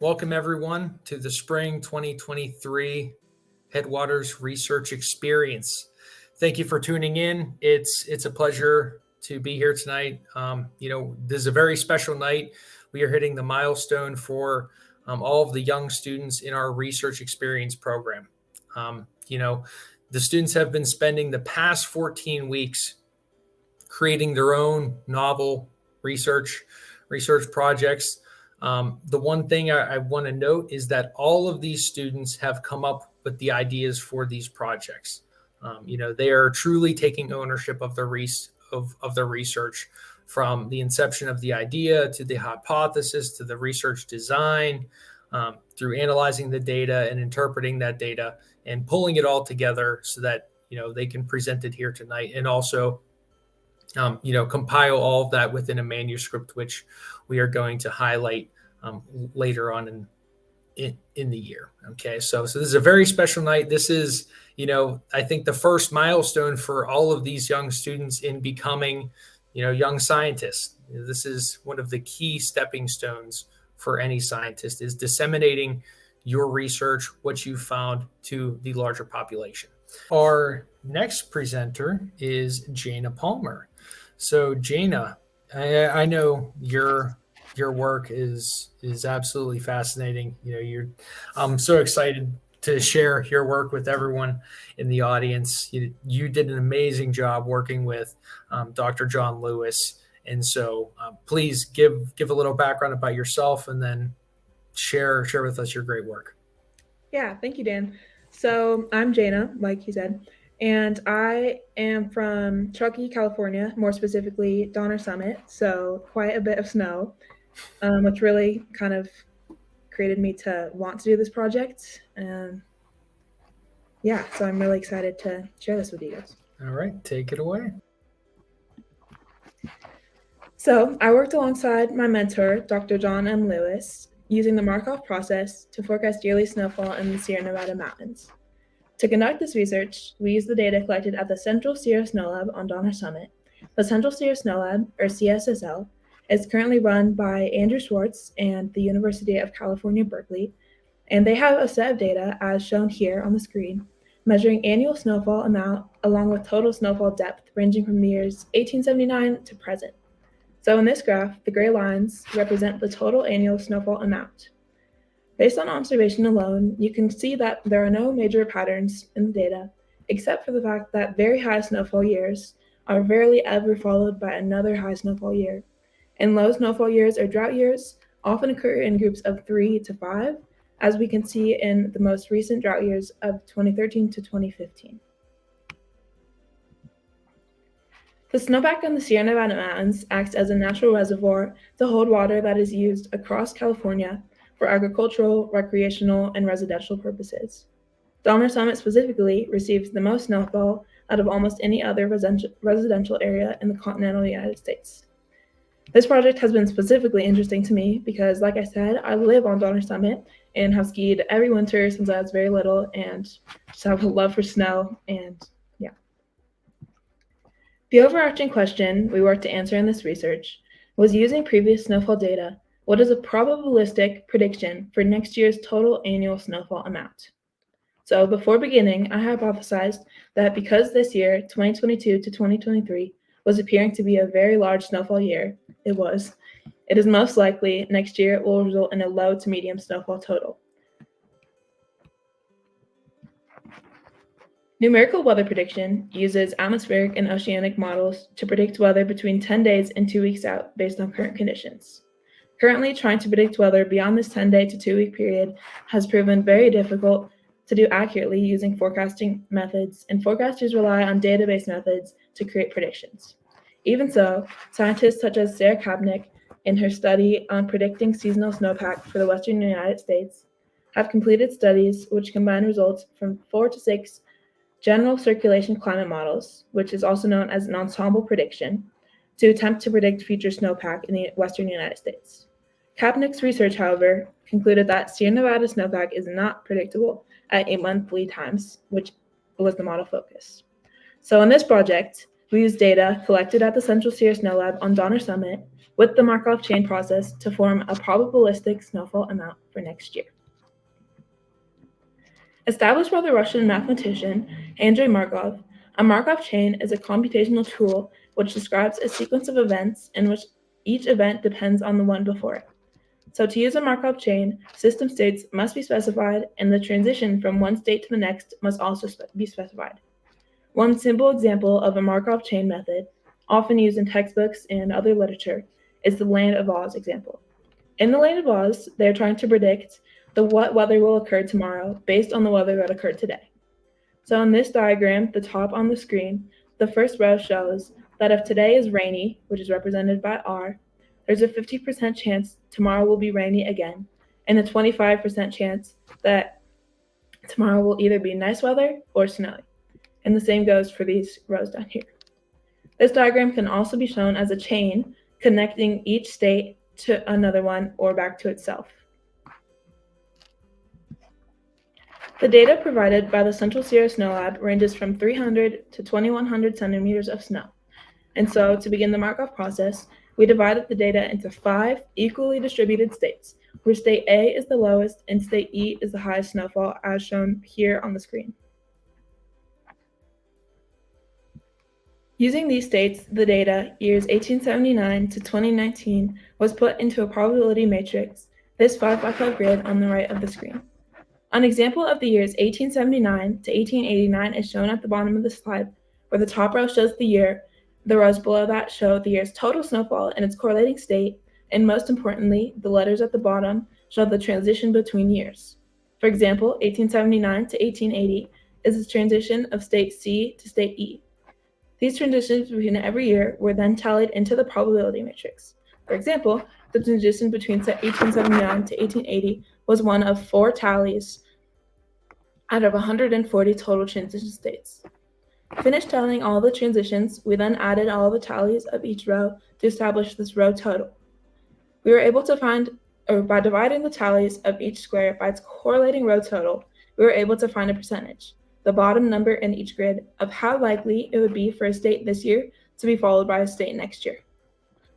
Welcome everyone to the Spring 2023 Headwaters Research Experience. Thank you for tuning in. It's a pleasure to be here tonight. This is a very special night. We are hitting the milestone for all of the young students in our research experience program. The students have been spending the past 14 weeks creating their own novel research projects. The one thing I want to note is that all of these students have come up with the ideas for these projects. They are truly taking ownership of their research, from the inception of the idea to the hypothesis to the research design, through analyzing the data and interpreting that data and pulling it all together so that they can present it here tonight, and also compile all of that within a manuscript, which we are going to highlight later on in the year. Okay, so this is a very special night. This is, I think, the first milestone for all of these young students in becoming, young scientists. This is one of the key stepping stones for any scientist, is disseminating your research, what you found, to the larger population. Our next presenter is Jayna Palmer. So Jayna, I know your work is absolutely fascinating. I'm so excited to share your work with everyone in the audience. You did an amazing job working with Dr. John Lewis, and so please give a little background about yourself, and then share with us your great work. Yeah, thank you, Dan. So I'm Jayna, like you said, and I am from Truckee, California, more specifically Donner Summit, so quite a bit of snow, which really kind of created me to want to do this project. So I'm really excited to share this with you guys. All right, take it away. So I worked alongside my mentor, Dr. John M. Lewis, using the Markov process to forecast yearly snowfall in the Sierra Nevada mountains. To conduct this research, we used the data collected at the Central Sierra Snow Lab on Donner Summit. The Central Sierra Snow Lab, or CSSL, is currently run by Andrew Schwartz and the University of California, Berkeley, and they have a set of data, as shown here on the screen, measuring annual snowfall amount along with total snowfall depth ranging from the years 1879 to present. So in this graph, the gray lines represent the total annual snowfall amount. Based on observation alone, you can see that there are no major patterns in the data, except for the fact that very high snowfall years are rarely ever followed by another high snowfall year, and low snowfall years or drought years often occur in groups of 3 to 5, as we can see in the most recent drought years of 2013 to 2015. The snowpack in the Sierra Nevada mountains acts as a natural reservoir to hold water that is used across California for agricultural, recreational, and residential purposes. Donner Summit specifically receives the most snowfall out of almost any other residential area in the continental United States. This project has been specifically interesting to me because, like I said, I live on Donner Summit and have skied every winter since I was very little, and just have a love for snow. And yeah. The overarching question we worked to answer in this research was, using previous snowfall data, what is a probabilistic prediction for next year's total annual snowfall amount? So before beginning, I hypothesized that because this year, 2022 to 2023, was appearing to be a very large snowfall year, it is most likely next year it will result in a low to medium snowfall total. Numerical weather prediction uses atmospheric and oceanic models to predict weather between 10 days and 2 weeks out based on current conditions. Currently, trying to predict weather beyond this 10-day to 2-week period has proven very difficult to do accurately using forecasting methods, and forecasters rely on database methods to create predictions. Even so, scientists such as Sarah Kapnick, in her study on predicting seasonal snowpack for the western United States, have completed studies which combine results from 4 to 6 general circulation climate models, which is also known as an ensemble prediction, to attempt to predict future snowpack in the western United States. Kapnick's research, however, concluded that Sierra Nevada snowpack is not predictable at 8-month lead times, which was the model focus. So in this project, We use data collected at the Central Sierra Snow Lab on Donner Summit with the Markov chain process to form a probabilistic snowfall amount for next year. Established by the Russian mathematician Andrei Markov, a Markov chain is a computational tool which describes a sequence of events in which each event depends on the one before it. So to use a Markov chain, system states must be specified, and the transition from one state to the next must also be specified. One simple example of a Markov chain method, often used in textbooks and other literature, is the Land of Oz example. In the Land of Oz, they are trying to predict what weather will occur tomorrow based on the weather that occurred today. So in this diagram, the top on the screen, the first row shows that if today is rainy, which is represented by R, there's a 50% chance tomorrow will be rainy again, and a 25% chance that tomorrow will either be nice weather or snowy. And the same goes for these rows down here. This diagram can also be shown as a chain connecting each state to another one or back to itself. The data provided by the Central Sierra Snow Lab ranges from 300 to 2100 centimeters of snow. And so to begin the Markov process, we divided the data into 5 equally distributed states, where state A is the lowest and state E is the highest snowfall, as shown here on the screen. Using these states, the data, years 1879 to 2019, was put into a probability matrix, this 5x5 grid on the right of the screen. An example of the years 1879 to 1889 is shown at the bottom of the slide, where the top row shows the year, the rows below that show the year's total snowfall and its correlating state, and most importantly, the letters at the bottom show the transition between years. For example, 1879 to 1880 is the transition of state C to state E. These transitions between every year were then tallied into the probability matrix. For example, the transition between 1879 to 1880 was one of 4 tallies out of 140 total transition states. Finished tallying all the transitions, we then added all the tallies of each row to establish this row total. We were able to find, or by dividing the tallies of each square by its correlating row total, we were able to find a percentage, the bottom number in each grid, of how likely it would be for a state this year to be followed by a state next year.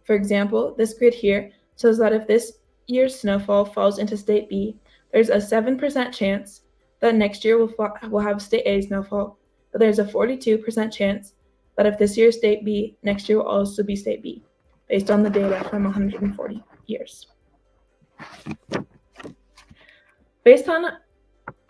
For example, this grid here shows that if this year's snowfall falls into state B, there's a 7% chance that next year we'll have state A snowfall, but there's a 42% chance that if this year is state B, next year will also be state B, based on the data from 140 years. Based on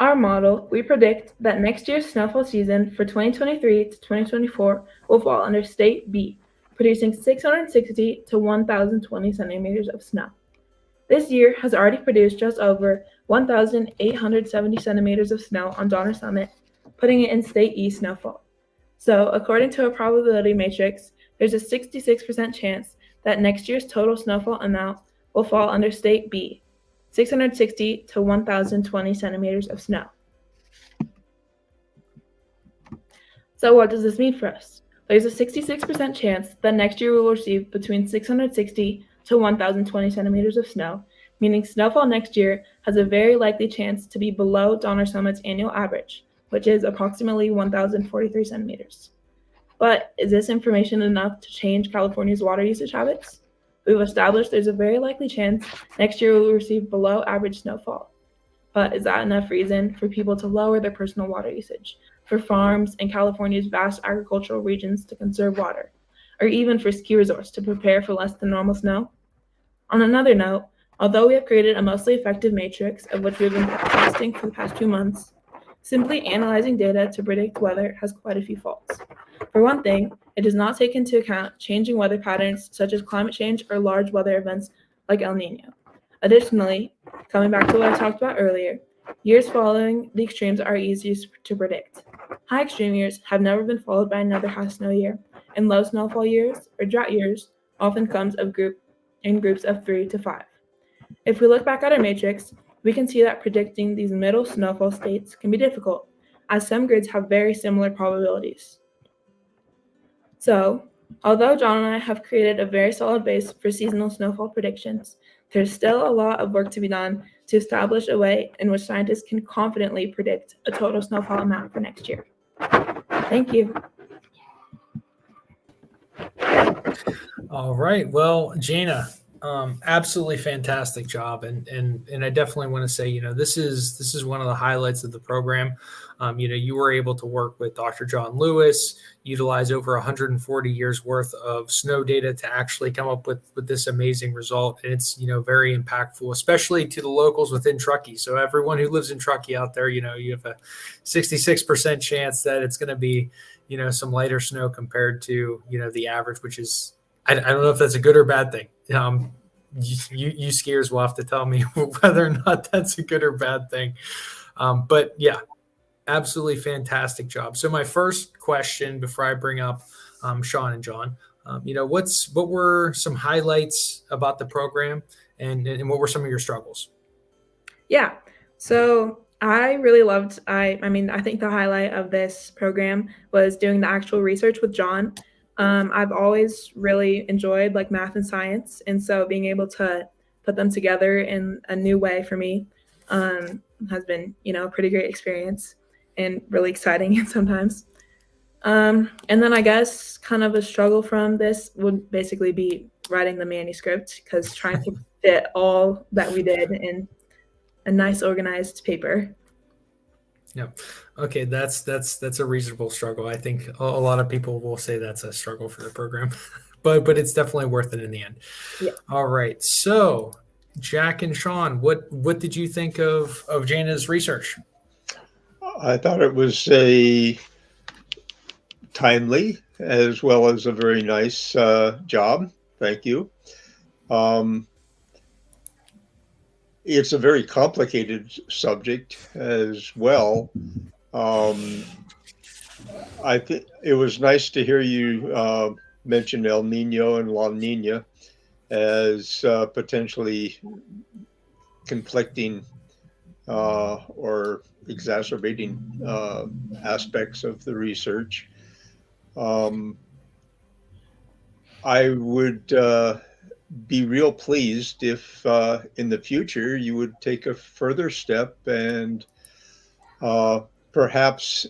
our model, we predict that next year's snowfall season for 2023 to 2024 will fall under state B, producing 660 to 1,020 centimeters of snow. This year has already produced just over 1,870 centimeters of snow on Donner Summit, putting it in state E snowfall. So according to a probability matrix, there's a 66% chance that next year's total snowfall amount will fall under state B, 660 to 1,020 centimeters of snow. So what does this mean for us? There's a 66% chance that next year we will receive between 660 to 1,020 centimeters of snow, meaning snowfall next year has a very likely chance to be below Donner Summit's annual average, which is approximately 1,043 centimeters. But is this information enough to change California's water usage habits? We've established there's a very likely chance next year we will receive below average snowfall. But is that enough reason for people to lower their personal water usage, for farms in California's vast agricultural regions to conserve water, or even for ski resorts to prepare for less than normal snow? On another note, although we have created a mostly effective matrix of which we've been testing for the past 2 months, simply analyzing data to predict weather has quite a few faults. For one thing, it does not take into account changing weather patterns such as climate change or large weather events like El Nino. Additionally, coming back to what I talked about earlier, years following the extremes are easiest to predict. High extreme years have never been followed by another high snow year, and low snowfall years or drought years often comes in groups of 3 to 5. If we look back at our matrix, we can see that predicting these middle snowfall states can be difficult, as some grids have very similar probabilities. So, although John and I have created a very solid base for seasonal snowfall predictions, there's still a lot of work to be done to establish a way in which scientists can confidently predict a total snowfall amount for next year. Thank you. All right. Well, Jayna, absolutely fantastic job, and I definitely want to say, this is one of the highlights of the program. You were able to work with Dr. John Lewis, utilize over 140 years worth of snow data to actually come up with this amazing result, and it's very impactful, especially to the locals within Truckee. So everyone who lives in Truckee out there, you have a 66% chance that it's going to be some lighter snow compared to the average, which is I don't know if that's a good or bad thing. You skiers will have to tell me whether or not that's a good or bad thing. But yeah, absolutely fantastic job. So my first question before I bring up Sean and John, what were some highlights about the program, and what were some of your struggles? Yeah. So I really loved I think the highlight of this program was doing the actual research with John. I've always really enjoyed like math and science, and so being able to put them together in a new way for me has been a pretty great experience and really exciting sometimes. And then I guess kind of a struggle from this would basically be writing the manuscript because trying to fit all that we did in a nice organized paper. Yeah. Okay, that's a reasonable struggle. I think a lot of people will say that's a struggle for the program, but it's definitely worth it in the end. Yeah. All right. So, Jack and Sean, what did you think of Jana's research? I thought it was a timely as well as a very nice job. Thank you. Um, it's a very complicated subject as well. I think it was nice to hear you mention El Nino and La Nina as potentially conflicting or exacerbating aspects of the research. I would be real pleased if in the future you would take a further step and perhaps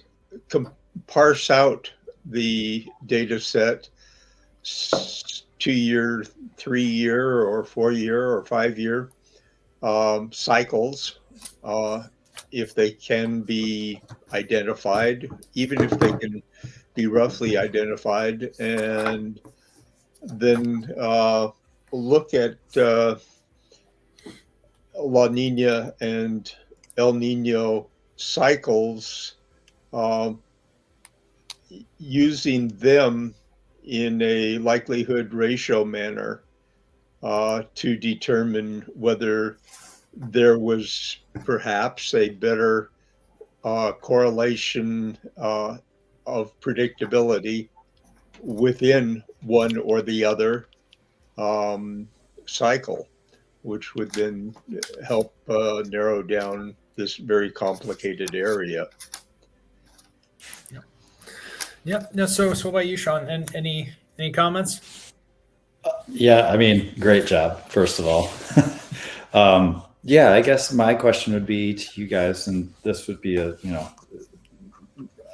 parse out the data set 2-year, 3-year, or 4-year, or 5-year cycles, if they can be identified, even if they can be roughly identified, and then look at La Nina and El Nino cycles, using them in a likelihood ratio manner to determine whether there was perhaps a better correlation of predictability within one or the other cycle, which would then help narrow down this very complicated area. Yeah. No. So what about you, Sean? And any comments? Yeah, I mean, great job, first of all. Yeah, I guess my question would be to you guys, and this would be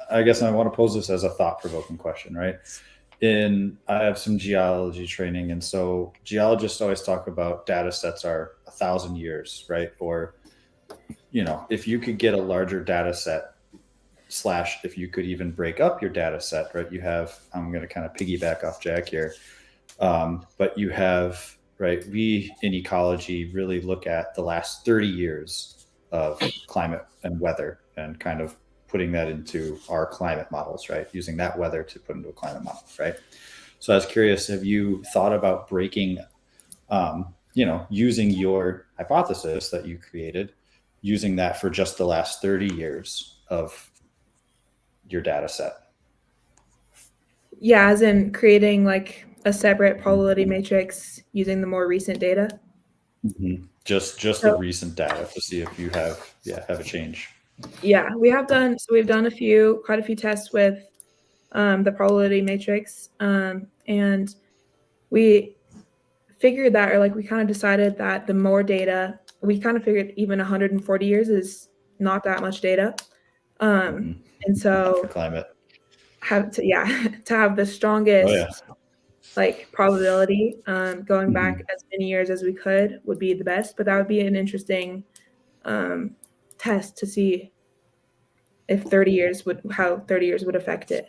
I guess I want to pose this as a thought-provoking question, right? I have some geology training, and so geologists always talk about data sets are 1,000 years, right? Or, if you could get a larger data set, / if you could even break up your data set, right? I'm going to kind of piggyback off Jack here. But you have, right, we in ecology really look at the last 30 years of climate and weather and kind of putting that into our climate models, right? Using that weather to put into a climate model, right? So I was curious, have you thought about breaking, using your hypothesis that you created, using that for just the last 30 years of your data set? Yeah, as in creating like a separate probability matrix using the more recent data. Mm-hmm. Just the recent data to see if you have a change. Yeah, we've done quite a few tests with the probability matrix, and we figured that, or like we kind of decided that the more data, we kind of figured even 140 years is not that much data, and so for climate to have the strongest like probability. Going back Mhm. as many years as we could would be the best, but that would be an interesting test to see if 30 years would how 30 years would affect it.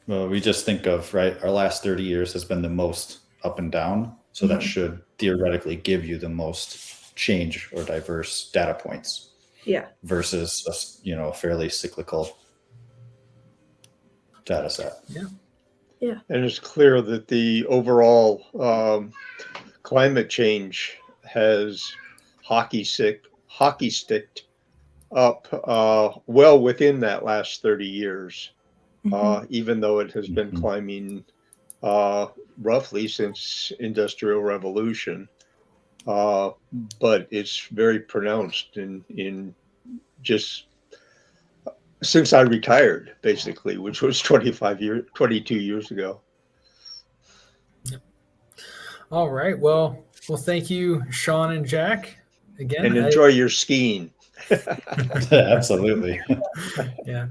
Well, we just think of, right, our last 30 years has been the most up and down. So that Mhm. should theoretically give you the most change or diverse data points Yeah. versus a fairly cyclical data set. And it's clear that the overall climate change has hockey sticked up well within that last 30 years, Mhm. even though it has been Mhm. climbing roughly since Industrial Revolution. But it's very pronounced in just since I retired, basically, which was 22 years ago. All right. Well, thank you, Sean and Jack. Again, And enjoy your skiing. Absolutely. yeah.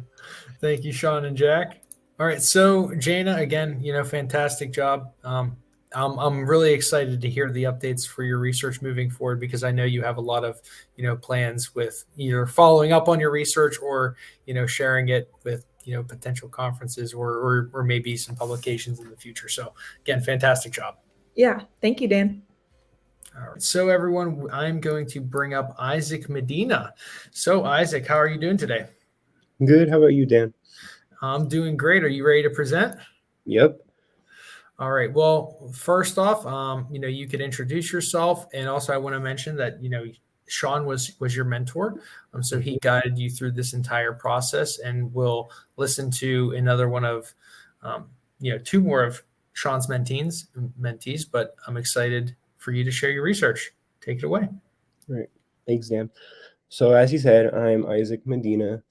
Thank you, Sean and Jack. All right. So, Jayna, again, fantastic job. I'm really excited to hear the updates for your research moving forward because I know you have a lot of, plans with either following up on your research or, sharing it with, potential conferences or maybe some publications in the future. So, again, fantastic job. Yeah. Thank you, Dan. All right. So, everyone, I'm going to bring up Isaac Medina. So, Isaac, how are you doing today? Good. How about you, Dan? I'm doing great. Are you ready to present? Yep. All right. Well, first off, you could introduce yourself, and also I want to mention that Sean was your mentor, so he guided you through this entire process, and we'll listen to another one of, two more of Sean's mentees. But I'm excited for you to share your research. Take it away. Right. Thanks, Dan. So, as you said, I'm Isaac Medina.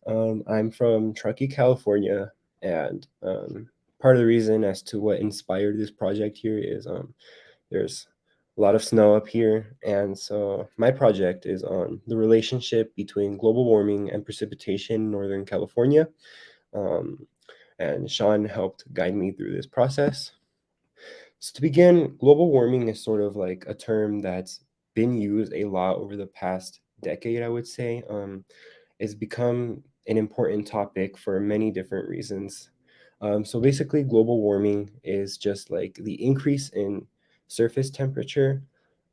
I'm from Truckee, California, and part of the reason as to what inspired this project here is there's a lot of snow up here, and so my project is on the relationship between global warming and precipitation in Northern California. Um, and Sean helped guide me through this process. So to begin, global warming is sort of like a term that's been used a lot over the past decade, I would say. It's become an important topic for many different reasons. So basically, global warming is just like the increase in surface temperature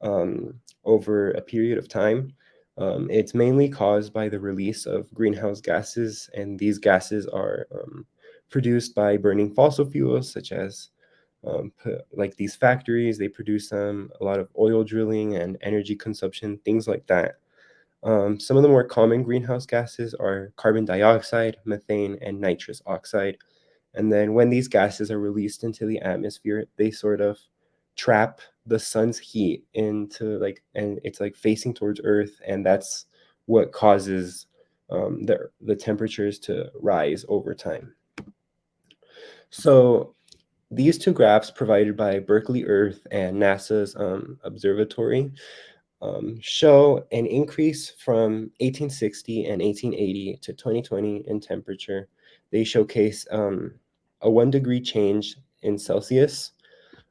over a period of time. It's mainly caused by the release of greenhouse gases, and these gases are produced by burning fossil fuels such as like these factories. They produce a lot of oil drilling and energy consumption, things like that. Some of the more common greenhouse gases are carbon dioxide, methane, and nitrous oxide. And then when these gases are released into the atmosphere, they sort of trap the sun's heat into and it's like facing towards Earth, and that's what causes the temperatures to rise over time. So these two graphs provided by Berkeley Earth and NASA's observatory show an increase from 1860 and 1880 to 2020 in temperature. They showcase a 1 degree change in Celsius.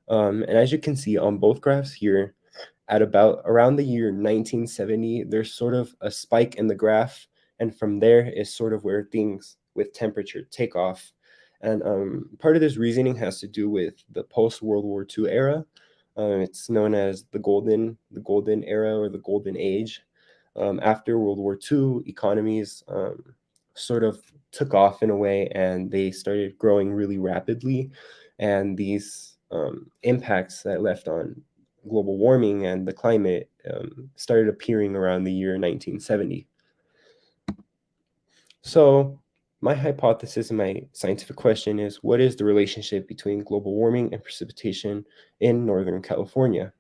And as you can see on both graphs here, at about around the year 1970, there's sort of a spike in the graph. And from there is sort of where things with temperature take off. And part of this reasoning has to do with the post-World War II era. It's known as the golden era or the golden age. After World War II, economies sort of took off in a way, and they started growing really rapidly. And these impacts that left on global warming and the climate started appearing around the year 1970. So my hypothesis and my scientific question is, what is the relationship between global warming and precipitation in Northern California?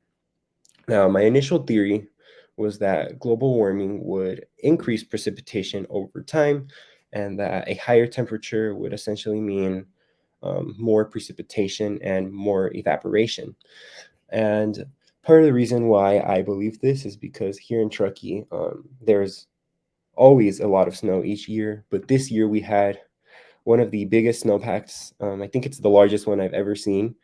Now, my initial theory was that global warming would increase precipitation over time, and that a higher temperature would essentially mean more precipitation and more evaporation. And part of the reason why I believe this is because here in Truckee, there's always a lot of snow each year, but this year we had one of the biggest snowpacks. I think it's the largest one I've ever seen.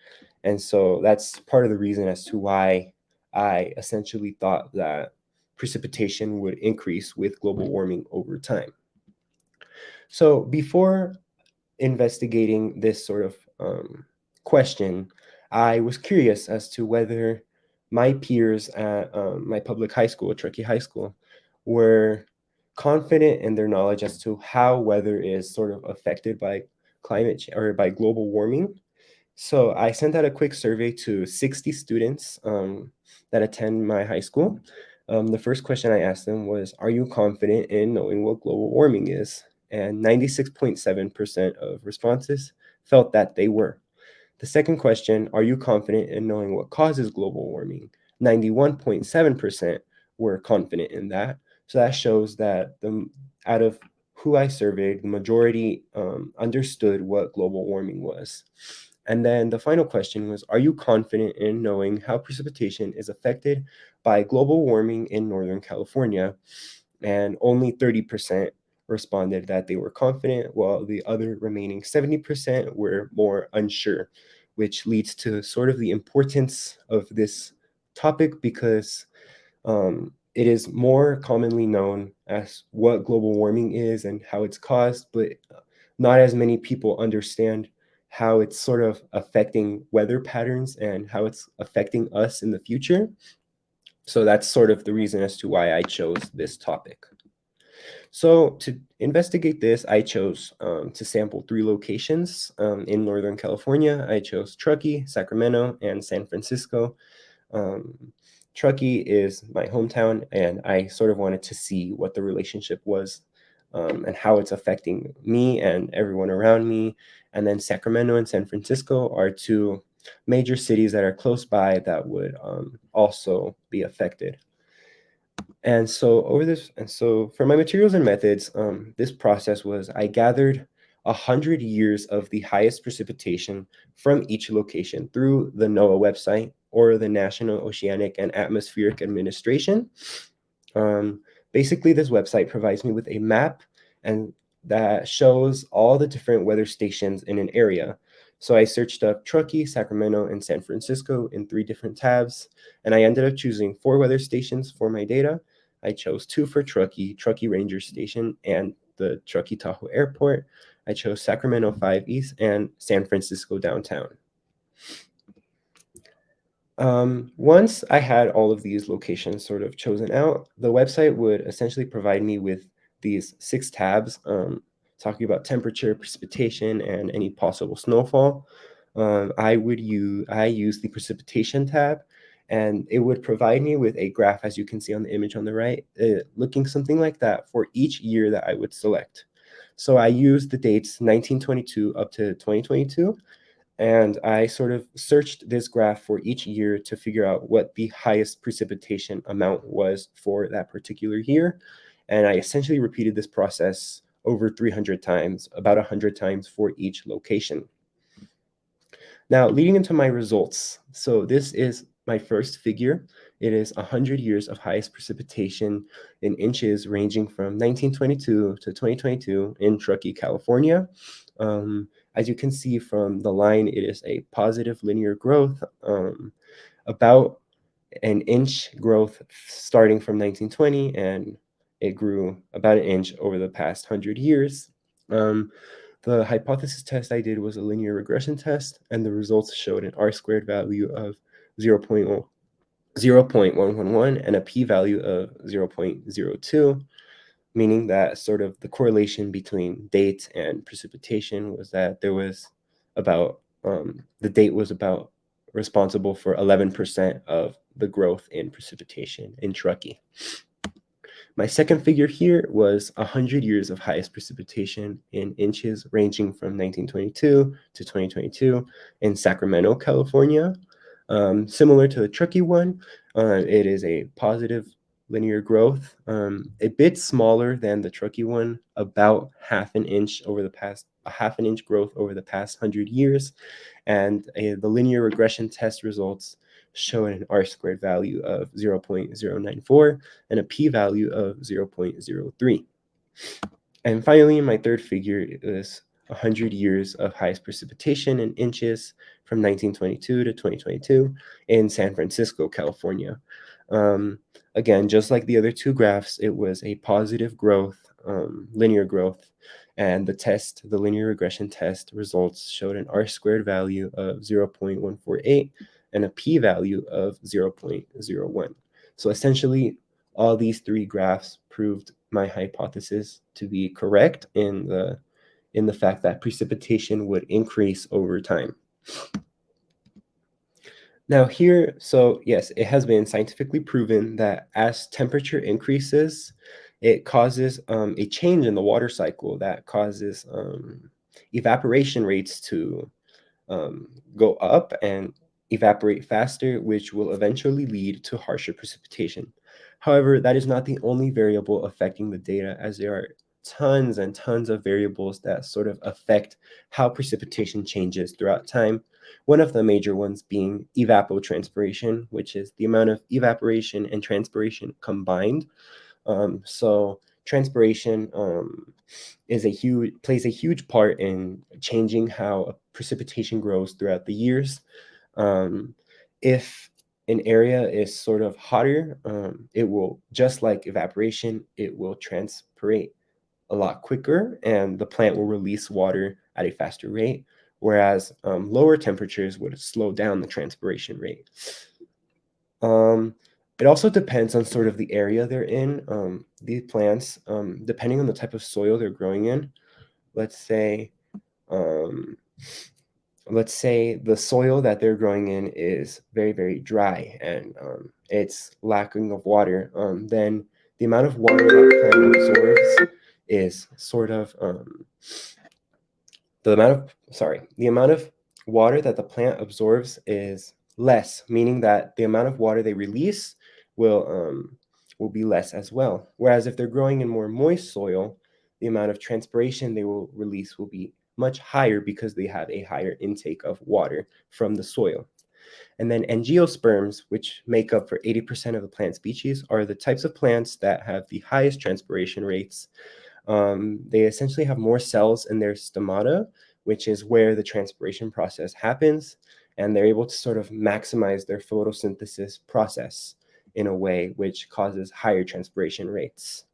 And so that's part of the reason as to why I essentially thought that precipitation would increase with global warming over time. So before investigating this sort of question, I was curious as to whether my peers at my public high school, Truckee High School, were confident in their knowledge as to how weather is sort of affected by or by global warming. So I sent out a quick survey to 60 students that attend my high school. The first question I asked them was, are you confident in knowing what global warming is? And 96.7% of responses felt that they were. The second question, are you confident in knowing what causes global warming? 91.7% were confident in that. So that shows that out of who I surveyed, the majority understood what global warming was. And then the final question was, are you confident in knowing how precipitation is affected by global warming in Northern California? And only 30% responded that they were confident, while the other remaining 70% were more unsure, which leads to sort of the importance of this topic because it is more commonly known as what global warming is and how it's caused, but not as many people understand how it's sort of affecting weather patterns and how it's affecting us in the future. So that's sort of the reason as to why I chose this topic. So to investigate this, I chose to sample 3 locations in Northern California. I chose Truckee, Sacramento, and San Francisco. Truckee is my hometown, and I sort of wanted to see what the relationship was and how it's affecting me and everyone around me. And then Sacramento and San Francisco are 2 major cities that are close by that would also be affected. And so for my materials and methods, this process was I gathered 100 years of the highest precipitation from each location through the NOAA website or the National Oceanic and Atmospheric Administration. Basically, this website provides me with a map and that shows all the different weather stations in an area. So I searched up Truckee, Sacramento, and San Francisco in 3 different tabs, and I ended up choosing 4 weather stations for my data. I chose 2 for Truckee, Truckee Ranger Station, and the Truckee Tahoe Airport. I chose Sacramento 5 East and San Francisco Downtown. Once I had all of these locations sort of chosen out, the website would essentially provide me with these 6 tabs talking about temperature, precipitation, and any possible snowfall. I use the precipitation tab, and it would provide me with a graph, as you can see on the image on the right, looking something like that for each year that I would select. So I used the dates 1922 up to 2022, and I sort of searched this graph for each year to figure out what the highest precipitation amount was for that particular year. And I essentially repeated this process over 300 times, about 100 times for each location. Now, leading into my results. So this is my first figure. It is 100 years of highest precipitation in inches ranging from 1922 to 2022 in Truckee, California. As you can see from the line, it is a positive linear growth, about an inch growth starting from 1920, and it grew about an inch over the past 100 years. The hypothesis test I did was a linear regression test, and the results showed an R-squared value of 0.111 and a p-value of 0.02, meaning that sort of the correlation between date and precipitation was that there was about, the date was about responsible for 11% of the growth in precipitation in Truckee. My second figure here was 100 years of highest precipitation in inches ranging from 1922 to 2022 in Sacramento, California. Similar to the Truckee one, it is a positive linear growth, a bit smaller than the Truckee one, about a half an inch growth over the past 100 years. And the linear regression test results show an R-squared value of 0.094 and a p-value of 0.03. And finally, my third figure is 100 years of highest precipitation in inches from 1922 to 2022 in San Francisco, California. Again, just like the other two graphs, it was a positive growth, linear growth, and the linear regression test results showed an R-squared value of 0.148 and a p-value of 0.01. So essentially, all these three graphs proved my hypothesis to be correct in the fact that precipitation would increase over time. Now here, so yes, it has been scientifically proven that as temperature increases, it causes a change in the water cycle that causes evaporation rates to go up and evaporate faster, which will eventually lead to harsher precipitation. However, that is not the only variable affecting the data, as there are tons and tons of variables that sort of affect how precipitation changes throughout time. One of the major ones being evapotranspiration, which is the amount of evaporation and transpiration combined. So transpiration plays a huge part in changing how precipitation grows throughout the years. If an area is sort of hotter, it will, just like evaporation, it will transpirate a lot quicker and the plant will release water at a faster rate, whereas lower temperatures would slow down the transpiration rate. It also depends on sort of the area they're in. These plants, depending on the type of soil they're growing in, let's say the soil that they're growing in is very, very dry and it's lacking of water, then the amount of water that plant absorbs is sort of the amount of water that the plant absorbs is less, meaning that the amount of water they release will be less as well. Whereas if they're growing in more moist soil, the amount of transpiration they will release will be much higher because they have a higher intake of water from the soil. And then angiosperms, which make up for 80% of the plant species, are the types of plants that have the highest transpiration rates. They essentially have more cells in their stomata, which is where the transpiration process happens, and they're able to sort of maximize their photosynthesis process in a way which causes higher transpiration rates.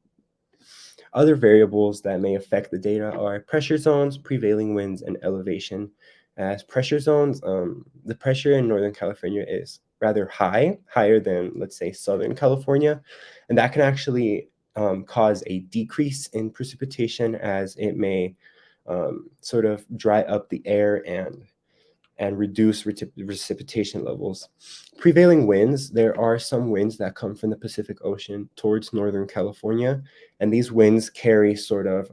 Other variables that may affect the data are pressure zones, prevailing winds, and elevation. As pressure zones, the pressure in Northern California is rather high, higher than, let's say, Southern California, and that can actually cause a decrease in precipitation as it may sort of dry up the air and reduce precipitation levels. Prevailing winds, there are some winds that come from the Pacific Ocean towards Northern California, and these winds carry sort of,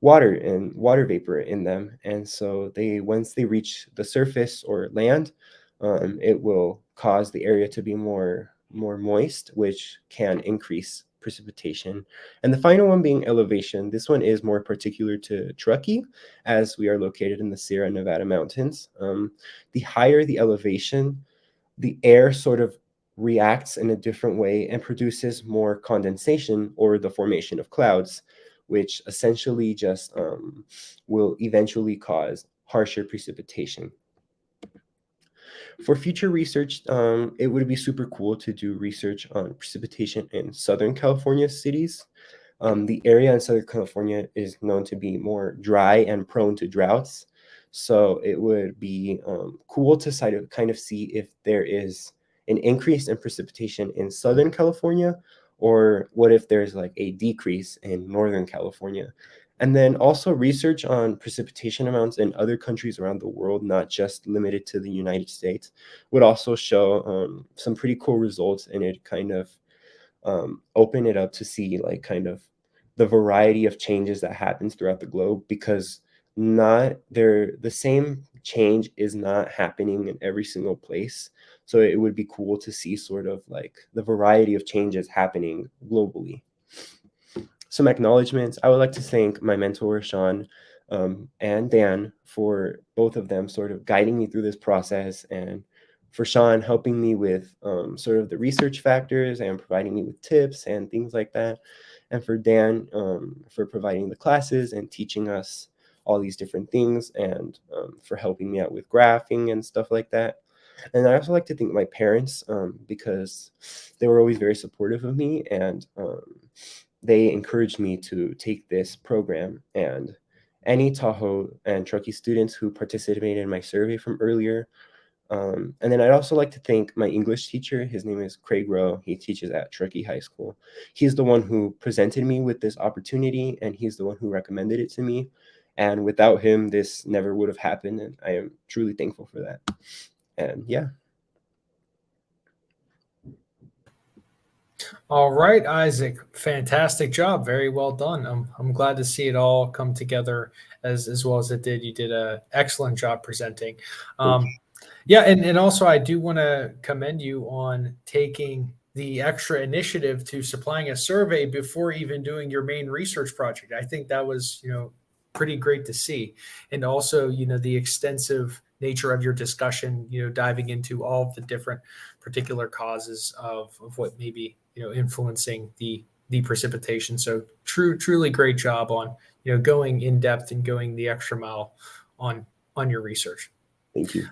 water and water vapor in them. And so once they reach the surface or land, it will cause the area to be more moist, which can increase precipitation. And the final one being elevation. This one is more particular to Truckee, as we are located in the Sierra Nevada mountains. The higher the elevation, the air sort of reacts in a different way and produces more condensation or the formation of clouds, which essentially just will eventually cause harsher precipitation. For future research, it would be super cool to do research on precipitation in Southern California cities. The area in Southern California is known to be more dry and prone to droughts. So it would be cool to kind of see if there is an increase in precipitation in Southern California, or what if there's like a decrease in Northern California. And then also research on precipitation amounts in other countries around the world, not just limited to the United States, would also show some pretty cool results, and it kind of open it up to see like kind of the variety of changes that happens throughout the globe, because the same change is not happening in every single place. So it would be cool to see sort of like the variety of changes happening globally. Some acknowledgements. I would like to thank my mentor, Sean, and Dan, for both of them sort of guiding me through this process, and for Sean helping me with sort of the research factors and providing me with tips and things like that. and for Dan for providing the classes and teaching us all these different things, and for helping me out with graphing and stuff like that. And I also like to thank my parents because they were always very supportive of me, and they encouraged me to take this program. And any Tahoe and Truckee students who participated in my survey from earlier. And then I'd also like to thank my English teacher. His name is Craig Rowe. He teaches at Truckee High School. He's the one who presented me with this opportunity, and he's the one who recommended it to me. And without him, this never would have happened. And I am truly thankful for that. And yeah. All right, Isaac, fantastic job. Very well done. I'm glad to see it all come together as well as it did. You did an excellent job presenting. Yeah, and also I do want to commend you on taking the extra initiative to supplying a survey before even doing your main research project. I think that was, pretty great to see. And also, the extensive nature of your discussion, diving into all of the different particular causes of what may be, influencing the precipitation. So truly great job on, going in depth and going the extra mile on your research. Thank you.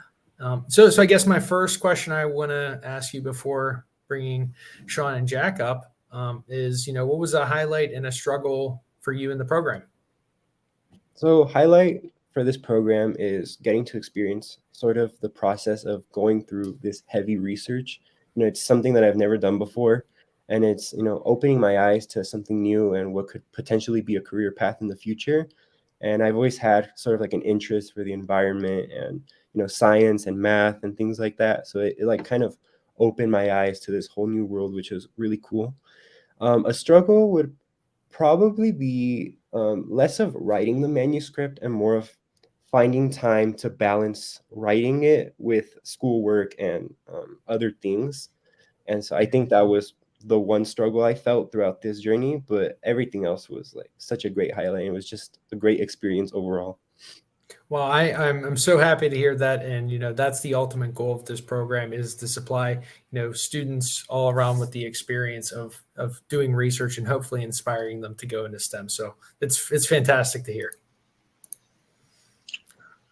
So I guess my first question I want to ask you before bringing Sean and Jack up is, what was a highlight and a struggle for you in the program? So highlight for this program is getting to experience sort of the process of going through this heavy research. It's something that I've never done before, and it's, opening my eyes to something new and what could potentially be a career path in the future. And I've always had sort of like an interest for the environment and, science and math and things like that. So it like kind of opened my eyes to this whole new world, which was really cool. A struggle would probably be less of writing the manuscript and more of finding time to balance writing it with schoolwork and other things. And so I think that was the one struggle I felt throughout this journey, but everything else was like such a great highlight. It was just a great experience overall. Well, I'm so happy to hear that. And, that's the ultimate goal of this program is to supply, students all around with the experience of doing research and hopefully inspiring them to go into STEM. So it's fantastic to hear.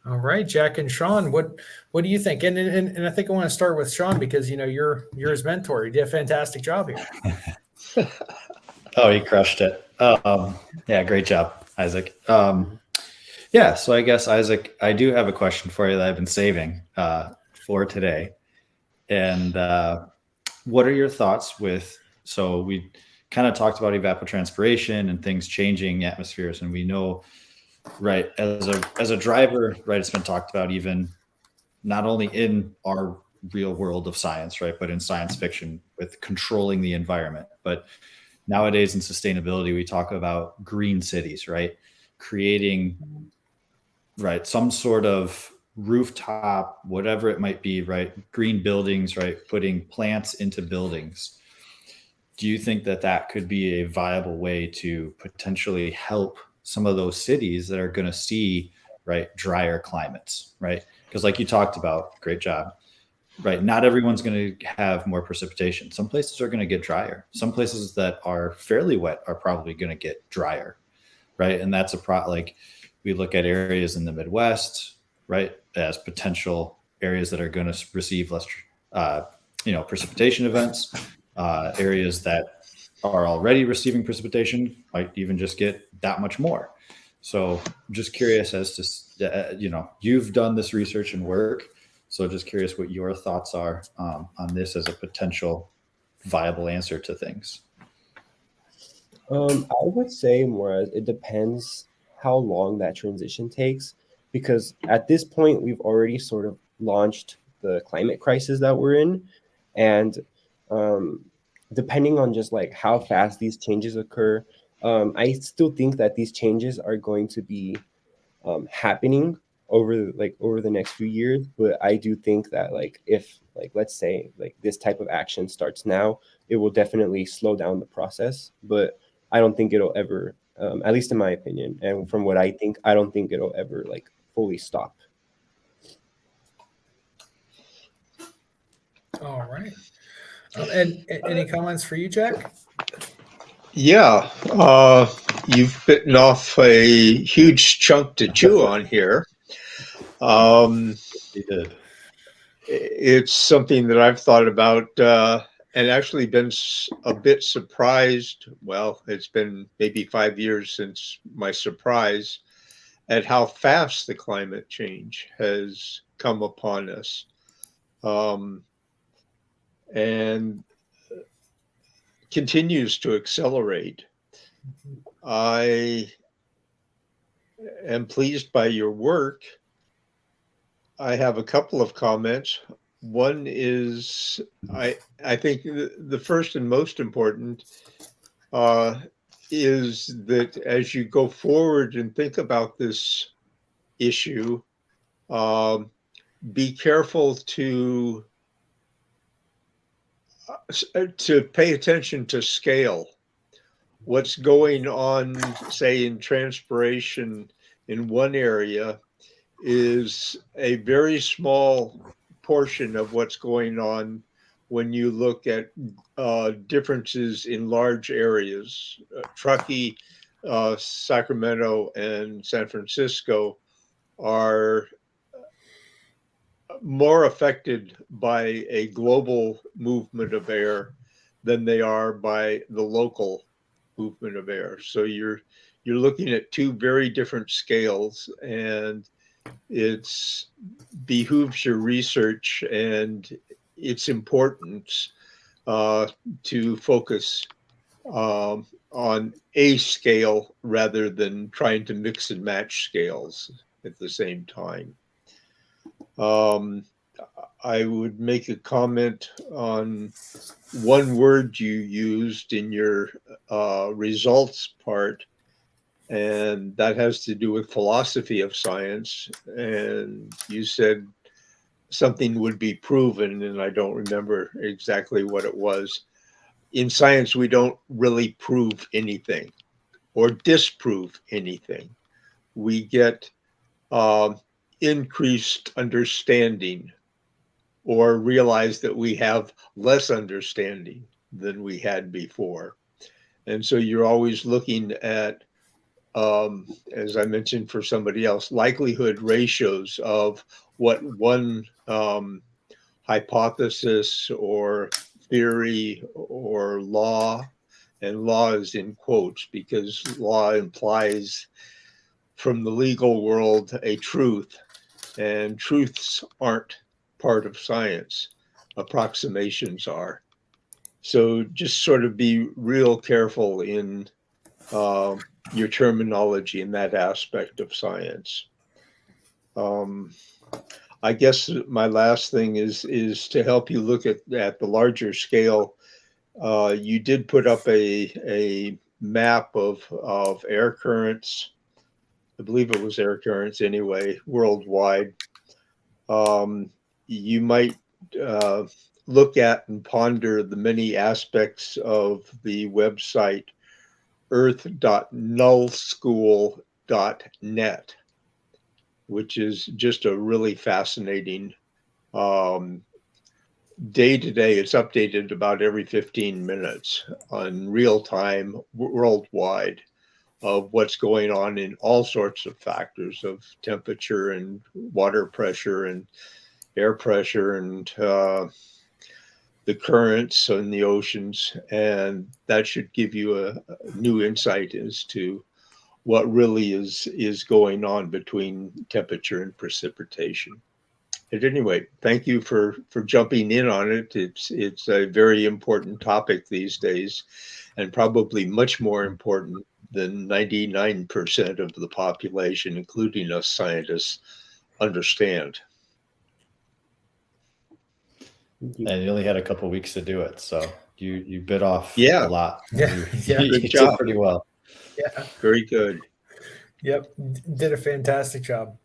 All right, Jack and Sean, what do you think? And I think I want to start with Sean because, you're his mentor. You did a fantastic job here. Oh, he crushed it. Yeah, great job, Isaac. Yeah, so I guess, Isaac, I do have a question for you that I've been saving for today. And what are your thoughts so we kind of talked about evapotranspiration and things changing atmospheres. And we know, right, as a driver, right, it's been talked about even not only in our real world of science, right, but in science fiction with controlling the environment. But nowadays in sustainability, we talk about green cities, right, creating some sort of rooftop, whatever it might be, right? Green buildings, right? Putting plants into buildings. Do you think that could be a viable way to potentially help some of those cities that are going to see, right, drier climates, right? Because like you talked about, great job, right? Not everyone's going to have more precipitation. Some places are going to get drier. Some places that are fairly wet are probably going to get drier, right? And that's we look at areas in the Midwest, right, as potential areas that are going to receive less, precipitation events. Areas that are already receiving precipitation might even just get that much more. So I'm just curious as to, you've done this research and work. So just curious what your thoughts are on this as a potential viable answer to things. I would say more as it depends how long that transition takes, because at this point we've already sort of launched the climate crisis that we're in, and depending on just like how fast these changes occur, I still think that these changes are going to be happening over the next few years. But I do think that if let's say this type of action starts now, it will definitely slow down the process. But I don't think it'll ever, at least in my opinion, and from what I think, I don't think it'll ever fully stop. All right. And any comments for you, Jack? Yeah, you've bitten off a huge chunk to chew on here. He did. It's something that I've thought about and actually been a bit surprised. Well, it's been maybe 5 years since my surprise at how fast the climate change has come upon us. And continues to accelerate. I am pleased by your work. I have a couple of comments. One is I think the first and most important is that as you go forward and think about this issue, be careful to pay attention to scale. What's going on, say, in transpiration in one area is a very small portion of what's going on when you look at differences in large areas. Truckee, Sacramento, and San Francisco are more affected by a global movement of air than they are by the local movement of air. So you're looking at two very different scales, and it's behooves your research and its importance to focus on a scale rather than trying to mix and match scales at the same time. I would make a comment on one word you used in your results part, and that has to do with philosophy of science. And you said something would be proven, and I don't remember exactly what it was. In science, we don't really prove anything or disprove anything. We get increased understanding or realize that we have less understanding than we had before. And so you're always looking at, as I mentioned for somebody else, likelihood ratios of what one hypothesis or theory or law, and law is in quotes because law implies from the legal world a truth, and truths aren't part of science. Approximations are. So just sort of be real careful in your terminology in that aspect of science. I guess my last thing is to help you look at the larger scale. You did put up a map of air currents. I believe it was air currents anyway, worldwide. You might look at and ponder the many aspects of the website earth.nullschool.net, which is just a really fascinating day to day. It's updated about every 15 minutes on real time worldwide of what's going on in all sorts of factors of temperature and water pressure and air pressure and the currents in the oceans. And that should give you a new insight as to what really is going on between temperature and precipitation. At any rate, thank you for jumping in on it. It's a very important topic these days, and probably much more important than 99% of the population, including us scientists, understand. And you only had a couple weeks to do it, so you bit off Yeah. a lot. Yeah, yeah. You Good did job. pretty well. Yeah. Very good. Yep. Did a fantastic job.